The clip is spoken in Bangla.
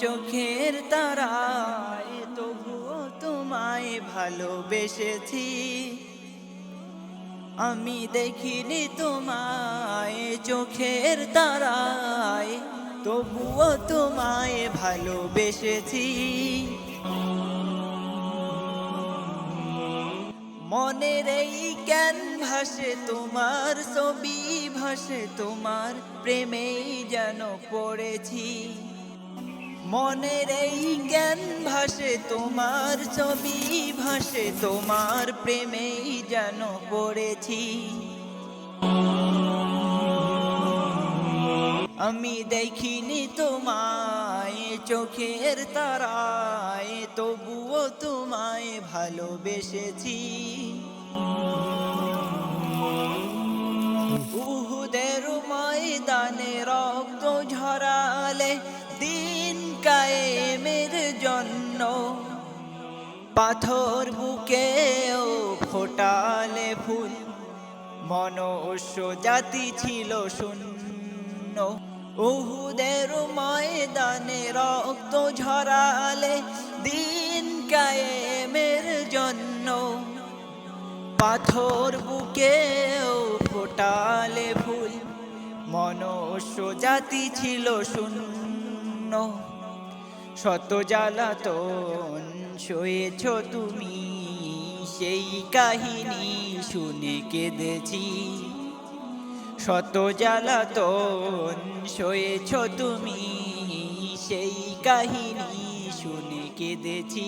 চোখের তারায়, তবুও তোমায় ভালোবেসেছি। আমি দেখিনি তোমায় চোখের তারায়, তবুও তোমায় ভালোবেসেছি। মনের এই ক্যানভাসে তোমার ছবি ভাসে, তোমার প্রেমেই যেন পড়েছি। মনের এই ক্যানভাসে তোমার ছবি ভাসে, তোমার প্রেমেই যেন পড়েছি। আমি দেখিনি তোমায় চোখের তারায়, তবুও তোমায় ভালোবেসেছি। উহুদের ময়দানে রক্ত ঝরালে দিন কায়েমের জন্য, পাথর বুকেও ফোটালে ফুল, মনুষ্য জাতি ছিল শূন্য। উহুদের ময়দানে রক্ত ঝরালে দিন কায়েমের জন্য, পাথর বুকেও ফোটালে ফুল, মনুষ্য জাতি ছিল শূন্য। শত জ্বালাতন সয়েছ তুমি, সেই কাহিনী শুনে কেঁদেছি। শত জ্বালাতন সয়েছ তুমি, সেই কাহিনী শুনে কেঁদেছি।